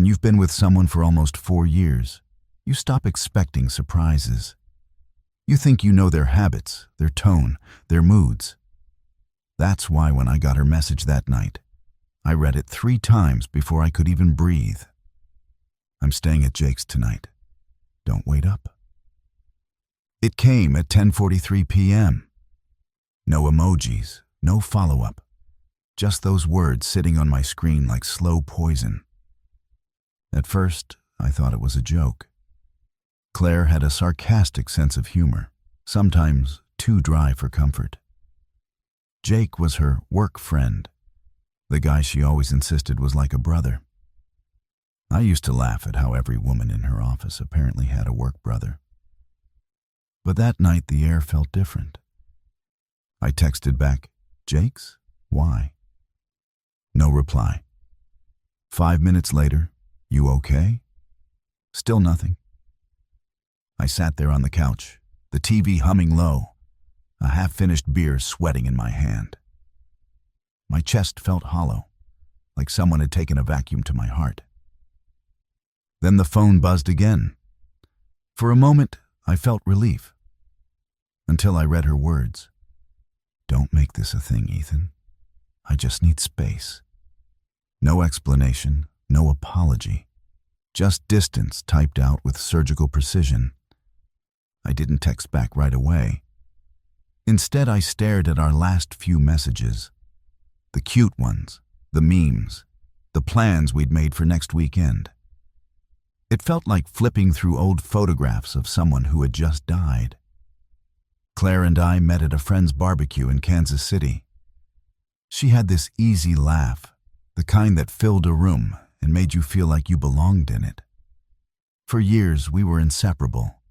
When you've been with someone for almost 4 years, you stop expecting surprises. You think you know their habits, their tone, their moods. That's why when I got her message that night, I read it 3 times before I could even breathe. I'm staying at Jake's tonight. Don't wait up. It came at 10:43 p.m. No emojis, no follow-up. Just those words sitting on my screen like slow poison. At first, I thought it was a joke. Claire had a sarcastic sense of humor, sometimes too dry for comfort. Jake was her work friend, the guy she always insisted was like a brother. I used to laugh at how every woman in her office apparently had a work brother. But that night the air felt different. I texted back, "Jake's? Why?" No reply. 5 minutes later, "You okay?" Still nothing. I sat there on the couch, the TV humming low, a half-finished beer sweating in my hand. My chest felt hollow, like someone had taken a vacuum to my heart. Then the phone buzzed again. For a moment, I felt relief, until I read her words. "Don't make this a thing, Ethan. I just need space." No explanation, no apology, just distance typed out with surgical precision. I didn't text back right away. Instead, I stared at our last few messages. The cute ones, the memes, the plans we'd made for next weekend. It felt like flipping through old photographs of someone who had just died. Claire and I met at a friend's barbecue in Kansas City. She had this easy laugh, the kind that filled a room and made you feel like you belonged in it. For years, we were inseparable.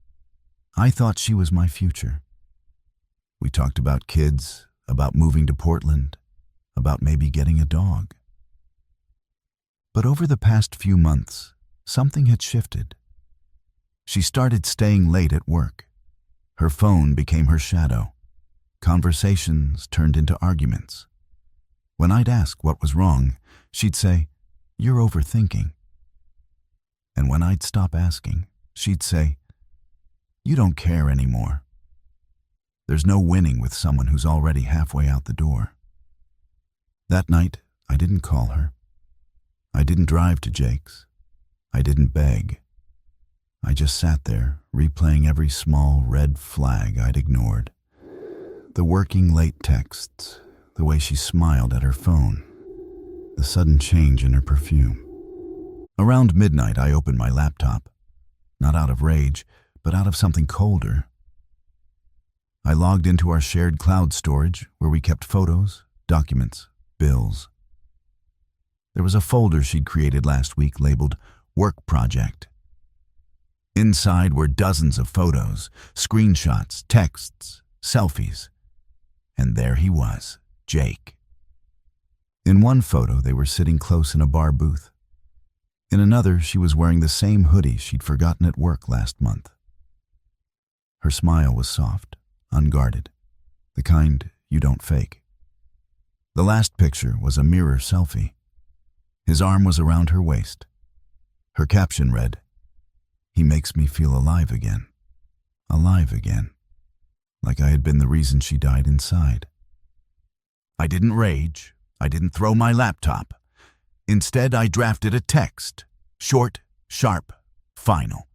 I thought she was my future. We talked about kids, about moving to Portland, about maybe getting a dog. But over the past few months, something had shifted. She started staying late at work. Her phone became her shadow. Conversations turned into arguments. When I'd ask what was wrong, she'd say, "You're overthinking." And when I'd stop asking, she'd say, "You don't care anymore." There's no winning with someone who's already halfway out the door. That night, I didn't call her. I didn't drive to Jake's. I didn't beg. I just sat there, replaying every small red flag I'd ignored. The working late texts, the way she smiled at her phone, the sudden change in her perfume. Around midnight, I opened my laptop, not out of rage, but out of something colder. I logged into our shared cloud storage where we kept photos, documents, bills. There was a folder she'd created last week labeled Work Project. Inside were dozens of photos, screenshots, texts, selfies. And there he was, Jake. In one photo, they were sitting close in a bar booth. In another, she was wearing the same hoodie she'd forgotten at work last month. Her smile was soft, unguarded, the kind you don't fake. The last picture was a mirror selfie. His arm was around her waist. Her caption read, "He makes me feel alive again. Alive again." Like I had been the reason she died inside. I didn't rage. I didn't throw my laptop. Instead, I drafted a text. Short, sharp, final.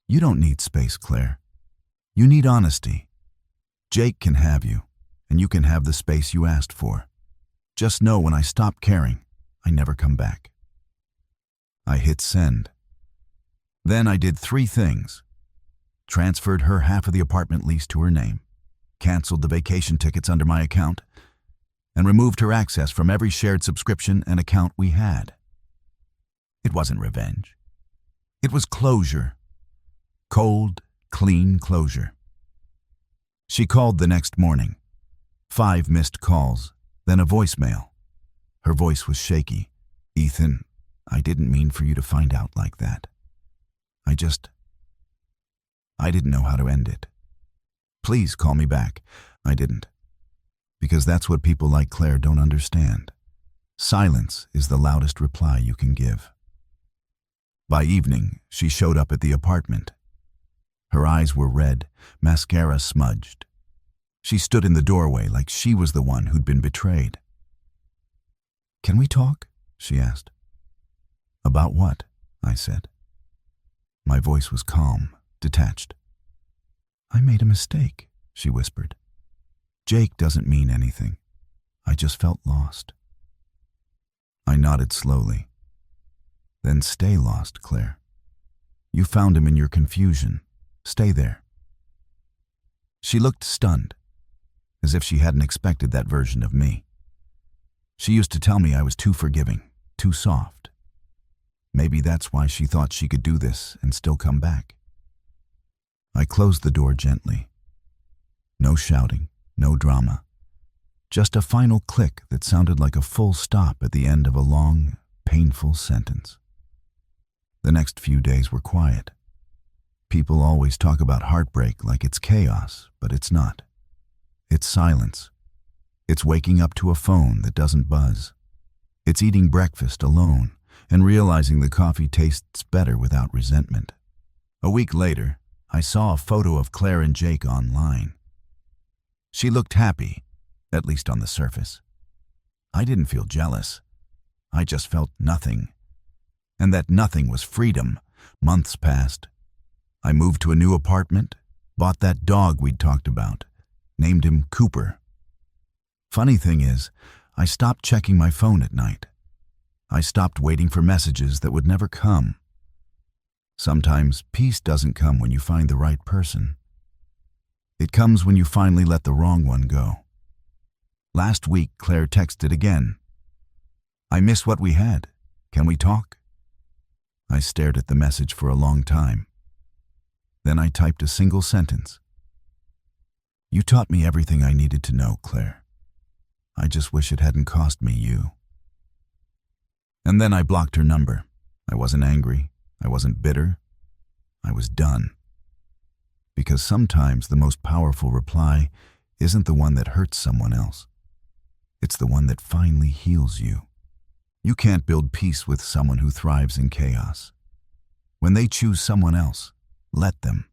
"You don't need space, Claire. You need honesty. Jake can have you, and you can have the space you asked for. Just know when I stop caring, I never come back." I hit send. Then I did 3 things. Transferred her half of the apartment lease to her name, canceled the vacation tickets under my account, and removed her access from every shared subscription and account we had. It wasn't revenge. It was closure. Cold, clean closure. She called the next morning. 5 missed calls, then a voicemail. Her voice was shaky. "Ethan, I didn't mean for you to find out like that. I didn't know how to end it. Please call me back." I didn't. Because that's what people like Claire don't understand. Silence is the loudest reply you can give. By evening, she showed up at the apartment. Her eyes were red, mascara smudged. She stood in the doorway like she was the one who'd been betrayed. "Can we talk?" she asked. "About what?" I said. My voice was calm, detached. "I made a mistake," she whispered. "Jake doesn't mean anything. I just felt lost." I nodded slowly. "Then stay lost, Claire. You found him in your confusion. Stay there." She looked stunned, as if she hadn't expected that version of me. She used to tell me I was too forgiving, too soft. Maybe that's why she thought she could do this and still come back. I closed the door gently. No shouting, no drama. Just a final click that sounded like a full stop at the end of a long, painful sentence. The next few days were quiet. People always talk about heartbreak like it's chaos, but it's not. It's silence. It's waking up to a phone that doesn't buzz. It's eating breakfast alone and realizing the coffee tastes better without resentment. A week later, I saw a photo of Claire and Jake online. She looked happy, at least on the surface. I didn't feel jealous. I just felt nothing. And that nothing was freedom. Months passed. I moved to a new apartment, bought that dog we'd talked about, named him Cooper. Funny thing is, I stopped checking my phone at night. I stopped waiting for messages that would never come. Sometimes peace doesn't come when you find the right person. It comes when you finally let the wrong one go. Last week, Claire texted again. "I miss what we had. Can we talk?" I stared at the message for a long time. Then I typed a single sentence. "You taught me everything I needed to know, Claire. I just wish it hadn't cost me you." And then I blocked her number. I wasn't angry. I wasn't bitter. I was done. Because sometimes the most powerful reply isn't the one that hurts someone else. It's the one that finally heals you. You can't build peace with someone who thrives in chaos. When they choose someone else, let them.